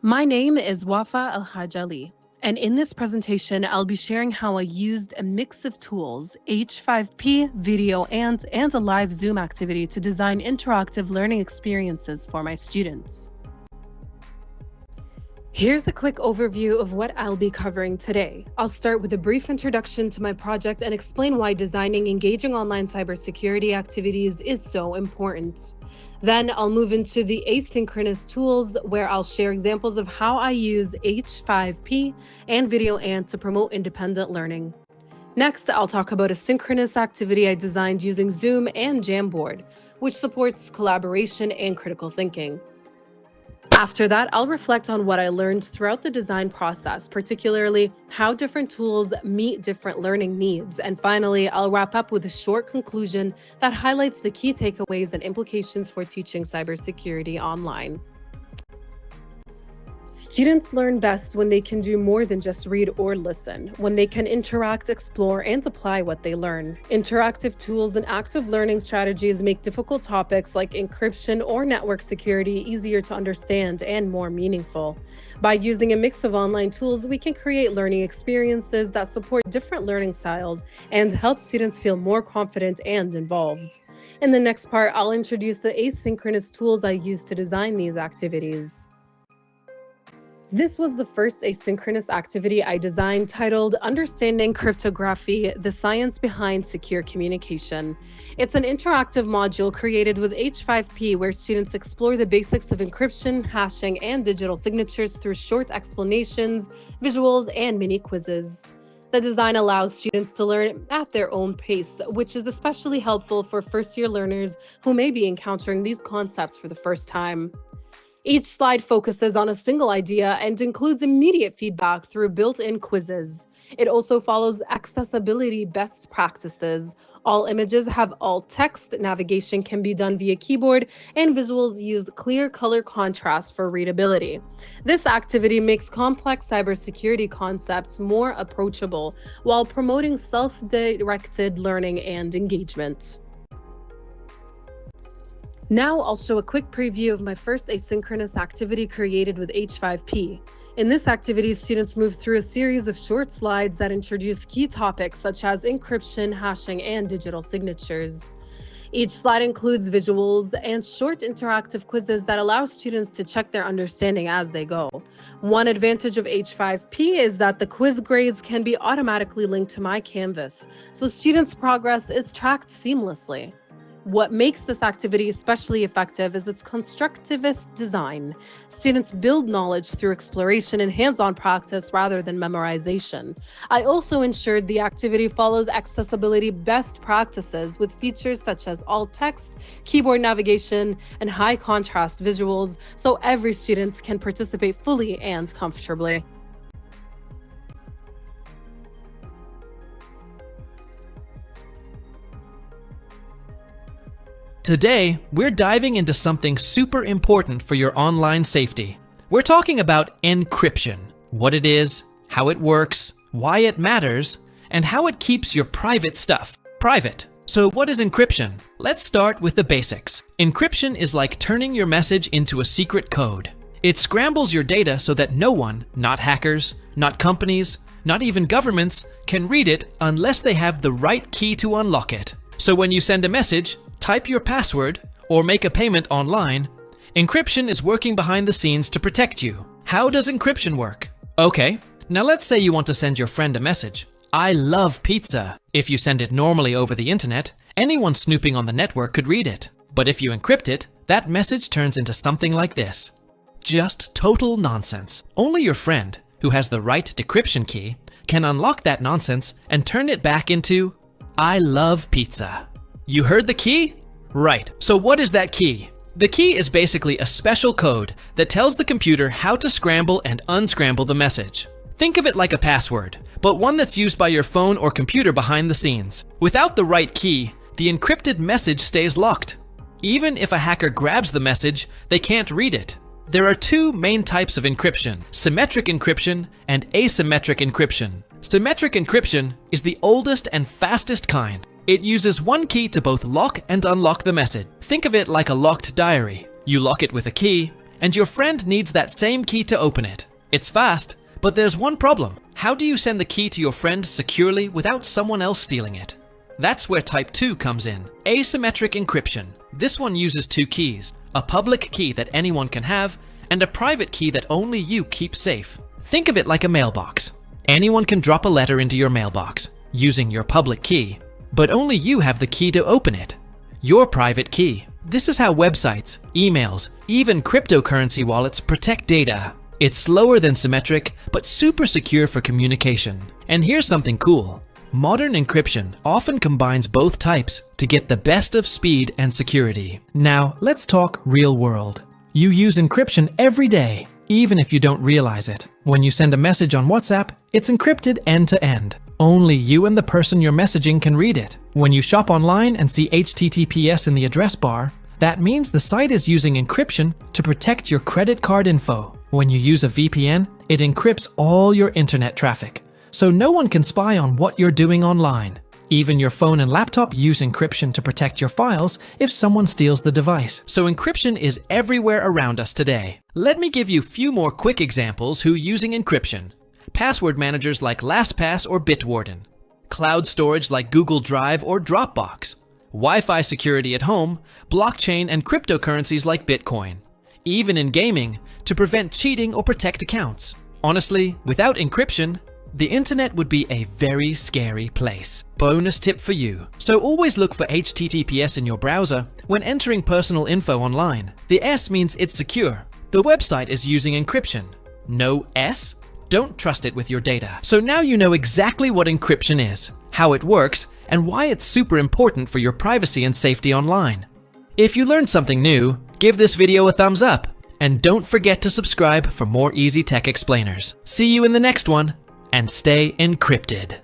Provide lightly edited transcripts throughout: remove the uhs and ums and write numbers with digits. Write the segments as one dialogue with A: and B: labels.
A: My name is Wafae Al-Hajali, and in this presentation, I'll be sharing how I used a mix of tools, H5P, video, and a live Zoom activity to design interactive learning experiences for my students. Here's a quick overview of what I'll be covering today. I'll start with a brief introduction to my project and explain why designing engaging online cybersecurity activities is so important. Then I'll move into the asynchronous tools, where I'll share examples of how I use H5P and video to promote independent learning. Next, I'll talk about a synchronous activity I designed using Zoom and Jamboard, which supports collaboration and critical thinking. After that, I'll reflect on what I learned throughout the design process, particularly how different tools meet different learning needs. And finally, I'll wrap up with a short conclusion that highlights the key takeaways and implications for teaching cybersecurity online. Students learn best when they can do more than just read or listen, when they can interact, explore, and apply what they learn. Interactive tools and active learning strategies make difficult topics like encryption or network security easier to understand and more meaningful. By using a mix of online tools, we can create learning experiences that support different learning styles and help students feel more confident and involved. In the next part, I'll introduce the asynchronous tools I use to design these activities. This was the first asynchronous activity I designed, titled Understanding Cryptography: The Science Behind Secure Communication. It's an interactive module created with H5P where students explore the basics of encryption, hashing, and digital signatures through short explanations, visuals, and mini quizzes. The design allows students to learn at their own pace, which is especially helpful for first-year learners who may be encountering these concepts for the first time. Each slide focuses on a single idea and includes immediate feedback through built-in quizzes. It also follows accessibility best practices. All images have alt text, navigation can be done via keyboard, and visuals use clear color contrast for readability. This activity makes complex cybersecurity concepts more approachable while promoting self-directed learning and engagement. Now I'll show a quick preview of my first asynchronous activity created with H5P. In this activity, students move through a series of short slides that introduce key topics such as encryption, hashing, and digital signatures. Each slide includes visuals and short interactive quizzes that allow students to check their understanding as they go. One advantage of H5P is that the quiz grades can be automatically linked to my Canvas, so students' progress is tracked seamlessly. What makes this activity especially effective is its constructivist design. Students build knowledge through exploration and hands-on practice rather than memorization. I also ensured the activity follows accessibility best practices with features such as alt text, keyboard navigation, and high contrast visuals, so every student can participate fully and comfortably.
B: Today, we're diving into something super important for your online safety. We're talking about encryption, what it is, how it works, why it matters, and how it keeps your private stuff private. So what is encryption? Let's start with the basics. Encryption is like turning your message into a secret code. It scrambles your data so that no one, not hackers, not companies, not even governments, can read it unless they have the right key to unlock it. So when you send a message, type your password, or make a payment online, encryption is working behind the scenes to protect you. How does encryption work? Okay, now let's say you want to send your friend a message. I love pizza. If you send it normally over the internet, anyone snooping on the network could read it. But if you encrypt it, that message turns into something like this. Just total nonsense. Only your friend, who has the right decryption key, can unlock that nonsense and turn it back into, I love pizza. You heard the key? Right. So what is that key? The key is basically a special code that tells the computer how to scramble and unscramble the message. Think of it like a password, but one that's used by your phone or computer behind the scenes. Without the right key, the encrypted message stays locked. Even if a hacker grabs the message, they can't read it. There are two main types of encryption: symmetric encryption and asymmetric encryption. Symmetric encryption is the oldest and fastest kind. It uses one key to both lock and unlock the message. Think of it like a locked diary. You lock it with a key, and your friend needs that same key to open it. It's fast, but there's one problem. How do you send the key to your friend securely without someone else stealing it? That's where type 2 comes in. Asymmetric encryption. This one uses two keys, a public key that anyone can have, and a private key that only you keep safe. Think of it like a mailbox. Anyone can drop a letter into your mailbox using your public key, but only you have the key to open it. Your private key. This is how websites, emails, even cryptocurrency wallets protect data. It's slower than symmetric, but super secure for communication. And here's something cool. Modern encryption often combines both types to get the best of speed and security. Now, let's talk real world. You use encryption every day, even if you don't realize it. When you send a message on WhatsApp, it's encrypted end to end. Only you and the person you're messaging can read it. When you shop online and see HTTPS in the address bar, that means the site is using encryption to protect your credit card info. When you use a VPN, it encrypts all your internet traffic, so no one can spy on what you're doing online. Even your phone and laptop use encryption to protect your files if someone steals the device. So encryption is everywhere around us today. Let me give you a few more quick examples who using encryption. Password managers like LastPass or Bitwarden. Cloud storage like Google Drive or Dropbox. Wi-Fi security at home, blockchain and cryptocurrencies like Bitcoin. Even in gaming, to prevent cheating or protect accounts. Honestly, without encryption, the internet would be a very scary place. Bonus tip for you. So always look for HTTPS in your browser when entering personal info online. The S means it's secure. The website is using encryption. No S? Don't trust it with your data. So now you know exactly what encryption is, how it works, and why it's super important for your privacy and safety online. If you learned something new, give this video a thumbs up. And don't forget to subscribe for more easy tech explainers. See you in the next one, and stay encrypted.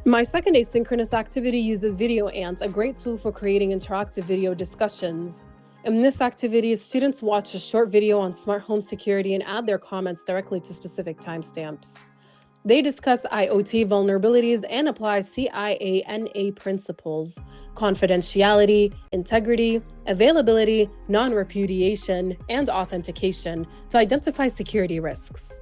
A: My second asynchronous activity uses Video Ant, a great tool for creating interactive video discussions. In this activity, students watch a short video on smart home security and add their comments directly to specific timestamps. They discuss IoT vulnerabilities and apply CIA/NA principles, confidentiality, integrity, availability, non-repudiation, and authentication to identify security risks.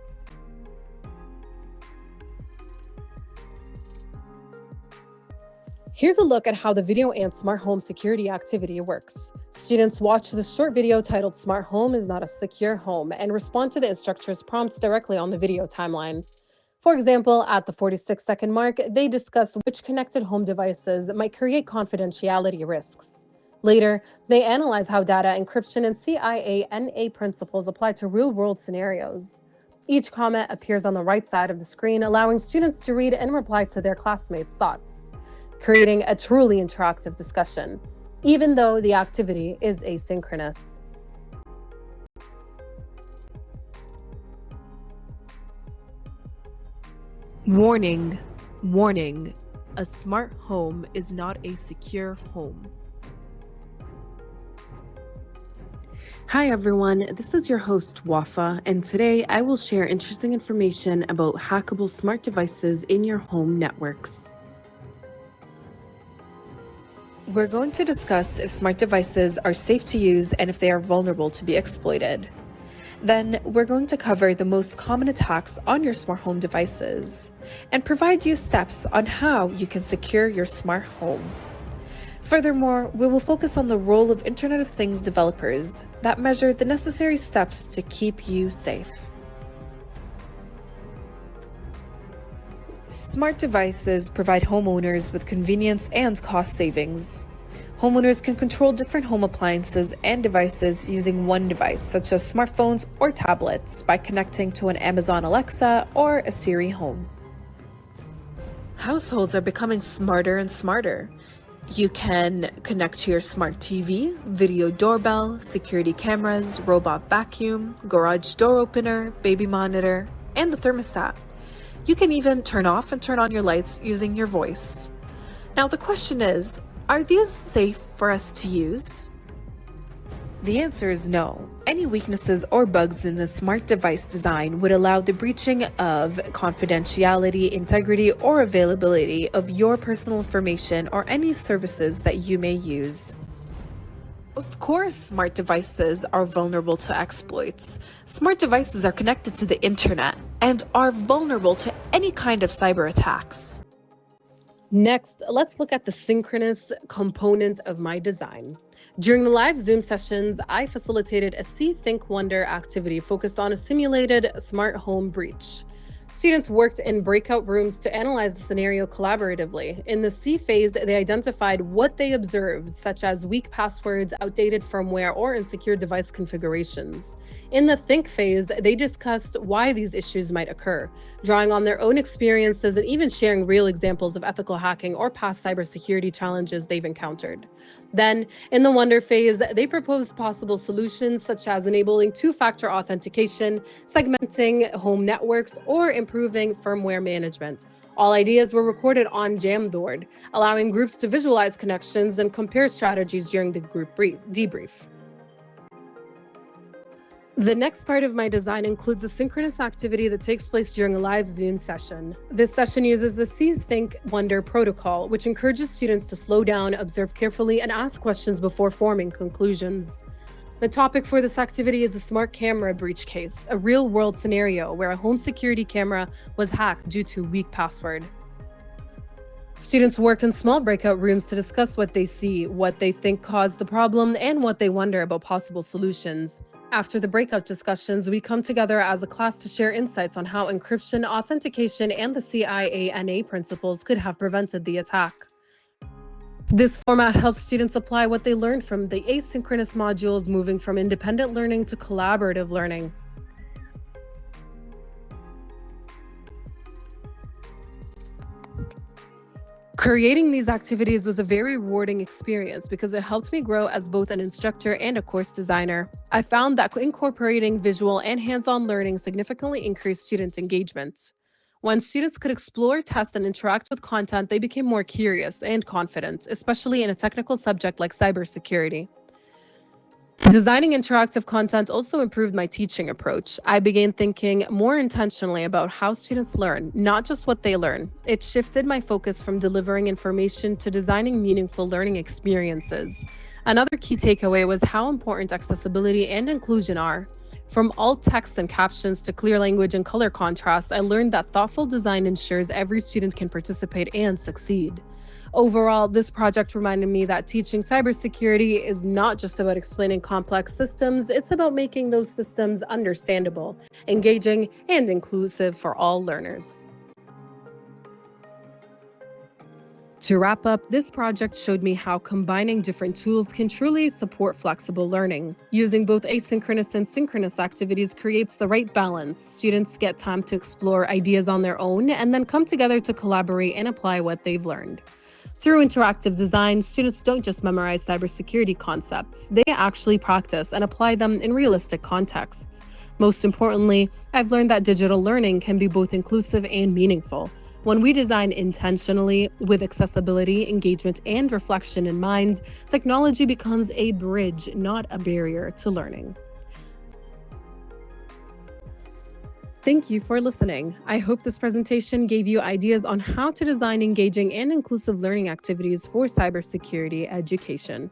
A: Here's a look at how the Video Ant Smart Home Security activity works. Students watch the short video titled "Smart Home is not a secure home" and respond to the instructor's prompts directly on the video timeline. For example, at the 46-second mark, they discuss which connected home devices might create confidentiality risks. Later, they analyze how data encryption and CIA/NA principles apply to real-world scenarios. Each comment appears on the right side of the screen, allowing students to read and reply to their classmates' thoughts, creating a truly interactive discussion, even though the activity is asynchronous.
C: Warning, warning, a smart home is not a secure home.
A: Hi everyone, this is your host Wafae, and today I will share interesting information about hackable smart devices in your home networks. We're going to discuss if smart devices are safe to use and if they are vulnerable to be exploited. Then we're going to cover the most common attacks on your smart home devices and provide you steps on how you can secure your smart home. Furthermore, we will focus on the role of Internet of Things developers that measure the necessary steps to keep you safe. Smart devices provide homeowners with convenience and cost savings. Homeowners can control different home appliances and devices using one device, such as smartphones or tablets, by connecting to an Amazon Alexa or a Siri Home. Households are becoming smarter and smarter.
C: You can connect to your smart TV, video doorbell, security cameras, robot vacuum, garage door opener, baby monitor, and the thermostat. You can even turn off and turn on your lights using your voice. Now the question is, are these safe for us to use? The answer is no. Any weaknesses or bugs in the smart device design would allow the breaching of confidentiality, integrity, or availability of your personal information or any services that you may use. Of course, smart devices are vulnerable to exploits. Smart devices are connected to the internet and are vulnerable to any kind of cyber attacks.
A: Next, let's look at the synchronous component of my design. During the live Zoom sessions, I facilitated a See, Think, Wonder activity focused on a simulated smart home breach. Students worked in breakout rooms to analyze the scenario collaboratively. In the See phase, they identified what they observed, such as weak passwords, outdated firmware, or insecure device configurations. In the Think phase, they discussed why these issues might occur, drawing on their own experiences and even sharing real examples of ethical hacking or past cybersecurity challenges they've encountered. Then, in the Wonder phase, they proposed possible solutions such as enabling two-factor authentication, segmenting home networks, or improving firmware management. All ideas were recorded on Jamboard, allowing groups to visualize connections and compare strategies during the group debrief. The next part of my design includes a synchronous activity that takes place during a live Zoom session. This session uses the See, Think, Wonder protocol, which encourages students to slow down, observe carefully, and ask questions before forming conclusions. The topic for this activity is a smart camera breach case, a real-world scenario where a home security camera was hacked due to a weak password. Students work in small breakout rooms to discuss what they see, what they think caused the problem, and what they wonder about possible solutions. After the breakout discussions, we come together as a class to share insights on how encryption, authentication, and the CIANA principles could have prevented the attack. This format helps students apply what they learned from the asynchronous modules, moving from independent learning to collaborative learning. Creating these activities was a very rewarding experience because it helped me grow as both an instructor and a course designer. I found that incorporating visual and hands-on learning significantly increased student engagement. When students could explore, test, and interact with content, they became more curious and confident, especially in a technical subject like cybersecurity. Designing interactive content also improved my teaching approach. I began thinking more intentionally about how students learn, not just what they learn. It shifted my focus from delivering information to designing meaningful learning experiences. Another key takeaway was how important accessibility and inclusion are. From alt text and captions to clear language and color contrast, I learned that thoughtful design ensures every student can participate and succeed. Overall, this project reminded me that teaching cybersecurity is not just about explaining complex systems, it's about making those systems understandable, engaging, and inclusive for all learners. To wrap up, this project showed me how combining different tools can truly support flexible learning. Using both asynchronous and synchronous activities creates the right balance. Students get time to explore ideas on their own and then come together to collaborate and apply what they've learned. Through interactive design, students don't just memorize cybersecurity concepts, they actually practice and apply them in realistic contexts. Most importantly, I've learned that digital learning can be both inclusive and meaningful. When we design intentionally with accessibility, engagement, and reflection in mind, technology becomes a bridge, not a barrier to learning. Thank you for listening. I hope this presentation gave you ideas on how to design engaging and inclusive learning activities for cybersecurity education.